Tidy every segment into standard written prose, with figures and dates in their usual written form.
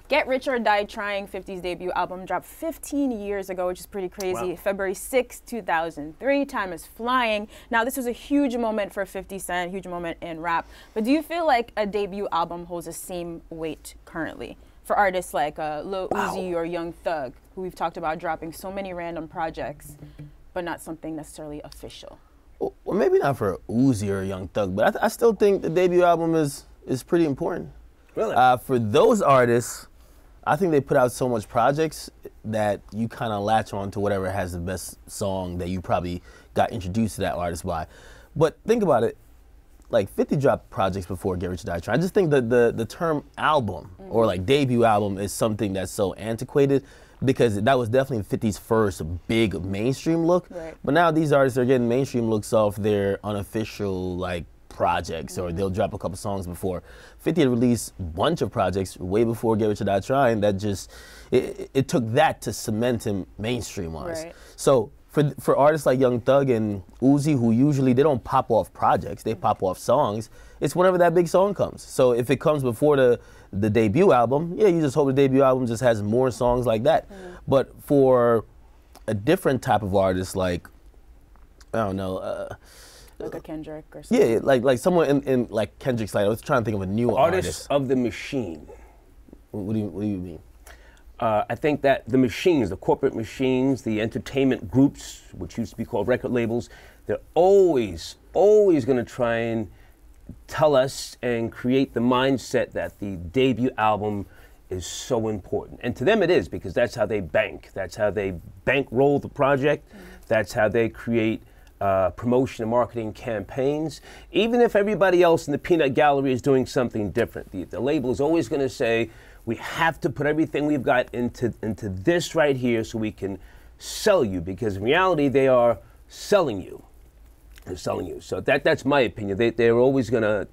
Get Rich or Die Trying, 50's debut album, dropped 15 years ago, which is pretty crazy. Wow. February 6, 2003. Time is flying. Now, this was a huge moment for 50 Cent, huge moment in rap. But do you feel like a debut album holds the same weight currently for artists like Lil Uzi or Young Thug, who we've talked about dropping so many random projects, but not something necessarily official? Well, maybe not for Uzi or Young Thug, but I still think the debut album is pretty important. Really? For those artists, I think they put out so much projects that you kind of latch on to whatever has the best song that you probably got introduced to that artist by. But think about it, like 50 dropped projects before Get Rich or Die Trying. I just think that the term album or like debut album is something that's so antiquated because that was definitely 50's first big mainstream look. Right. But now these artists are getting mainstream looks off their unofficial like projects, or they'll drop a couple songs before. 50 had released a bunch of projects way before Get Rich or Die Trying that just, it took that to cement him mainstream-wise. Right. So for artists like Young Thug and Uzi, who usually, they don't pop off projects, they pop off songs, it's whenever that big song comes. So if it comes before the debut album, yeah, you just hope the debut album just has more songs like that. But for a different type of artist like, I don't know, Like a Kendrick or something? yeah, like someone in like Kendrick's, like I was trying to think of a new Artists of the machine. What do you mean? I think that the machines, the corporate machines, the entertainment groups, which used to be called record labels, they're always going to try and tell us and create the mindset that the debut album is so important. And to them it is, because that's how they bank. That's how they bankroll the project. That's how they create promotion and marketing campaigns. Even if everybody else in the peanut gallery is doing something different, the label is always going to say, we have to put everything we've got into this right here so we can sell you, because in reality they are selling you. They're selling you. So that's my opinion. They're always going to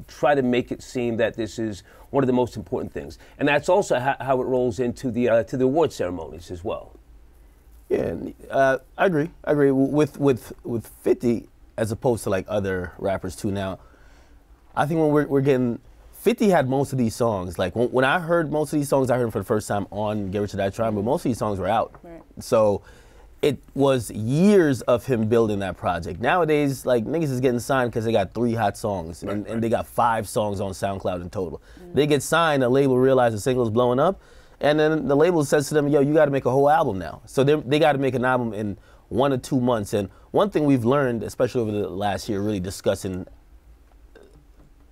try to make it seem that this is one of the most important things. And that's also how it rolls into the to the award ceremonies as well. Yeah, I agree. With 50, as opposed to like other rappers too. Now, I think when we're getting, 50 had most of these songs. Like when I heard most of these songs, I heard them for the first time on Get Rich or Die Trying, but most of these songs were out. Right. So it was years of him building that project. Nowadays, like niggas is getting signed because they got 3 hot songs and they got 5 songs on SoundCloud in total. They get signed, the label realizes the single is blowing up, and then the label says to them, yo, you got to make a whole album now. So they got to make an album in 1 or 2 months. And one thing we've learned, especially over the last year, really discussing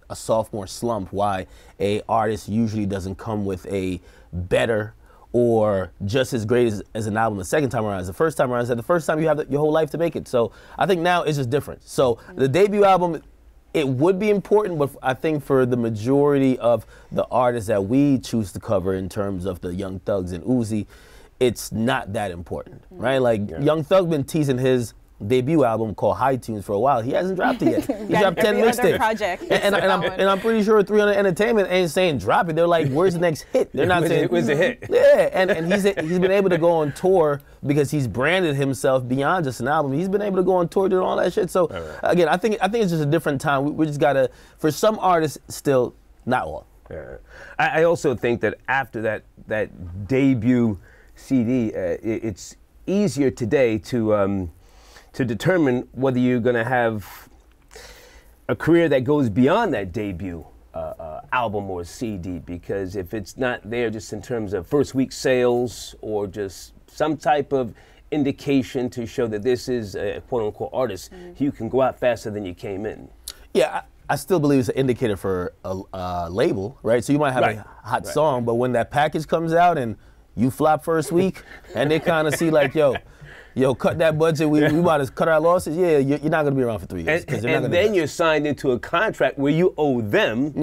a sophomore slump, why a artist usually doesn't come with a better or just as great as an album the second time around as the first time around. Is that the first time you have your whole life to make it. So I think now it's just different. So the debut album, it would be important, but I think for the majority of the artists that we choose to cover in terms of the Young Thugs and Uzi, it's not that important, right? Like Young Thug been teasing his debut album called High Tunes for a while. He hasn't dropped it yet. He dropped 10 mixtapes. And I'm pretty sure 300 Entertainment ain't saying drop it. They're like, where's the next hit? They're not saying where's the hit? Yeah, and he's been able to go on tour because he's branded himself beyond just an album. He's been able to go on tour doing all that shit. So again, I think it's just a different time. We just gotta, for some artists, still not all. Yeah. I also think that after that debut CD, it's easier today to determine whether you're going to have a career that goes beyond that debut album or CD, because if it's not there just in terms of first week sales or just some type of indication to show that this is a quote-unquote artist, you can go out faster than you came in. Yeah, I still believe it's an indicator for a label, right? So you might have a hot song, but when that package comes out and you flop first week and they kind of see like, yo, cut that budget. We about to cut our losses. Yeah, you're not going to be around for 3 years. And then you're signed into a contract where you owe them,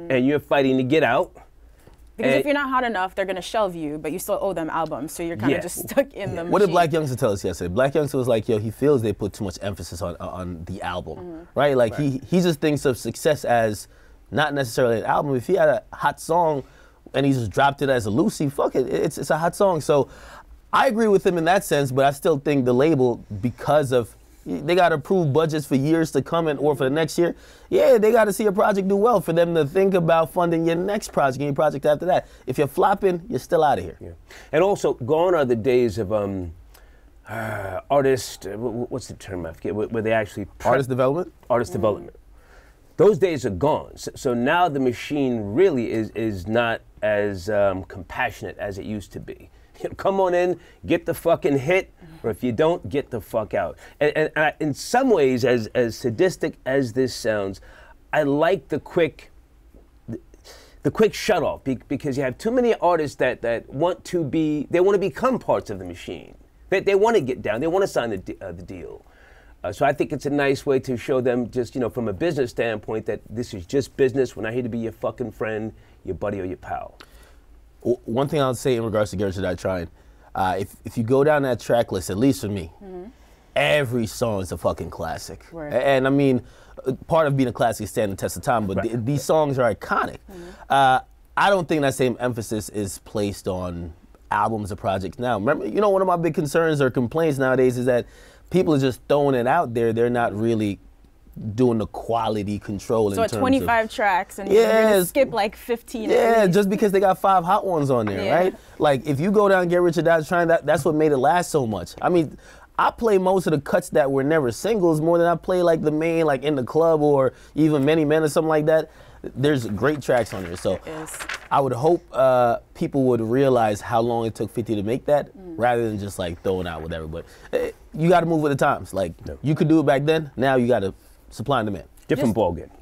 and you're fighting to get out. Because if you're not hot enough, they're going to shelve you, but you still owe them albums, so you're kind of just stuck in the machine. What did Black Youngster tell us yesterday? Black Youngster was like, yo, he feels they put too much emphasis on the album, right? Like he just thinks of success as not necessarily an album. If he had a hot song and he just dropped it as a Lucy, fuck it, it's a hot song. So I agree with him in that sense, but I still think the label, because of They got to approve budgets for years to come or for the next year. Yeah, they got to see a project do well for them to think about funding your next project and your project after that. If you're flopping, you're still out of here. Yeah. And also, gone are the days of artist, what's the term I forget, where they actually... Artist development? Artist development. Those days are gone. So now the machine really is not as compassionate as it used to be. Come on in, get the fucking hit, or if you don't, get the fuck out. And in some ways, as sadistic as this sounds, I like the quick shut off because you have too many artists that want to become parts of the machine. They want to get down. They want to sign the deal. So I think it's a nice way to show them just, from a business standpoint that this is just business. We're not here to be your fucking friend, your buddy, or your pal. One thing I'll say in regards to Get Rich or Die Tryin', if you go down that track list, at least for me, every song is a fucking classic. Right. And I mean, part of being a classic is standing the test of time, but these songs are iconic. I don't think that same emphasis is placed on albums or projects now. Remember, one of my big concerns or complaints nowadays is that people are just throwing it out there. They're not really doing the quality control in terms of... 25 tracks and you're gonna skip like 15. Yeah, just because they got 5 hot ones on there, right? Like, if you go down and Get Rich or Die Tryin', that's what made it last so much. I mean, I play most of the cuts that were never singles more than I play like the main, like In the Club or even Many Men or something like that. There's great tracks on there. So I would hope people would realize how long it took 50 to make that rather than just like throwing out whatever. But you got to move with the times. Like, you could do it back then. Now you got to supply and demand. Different ballgame.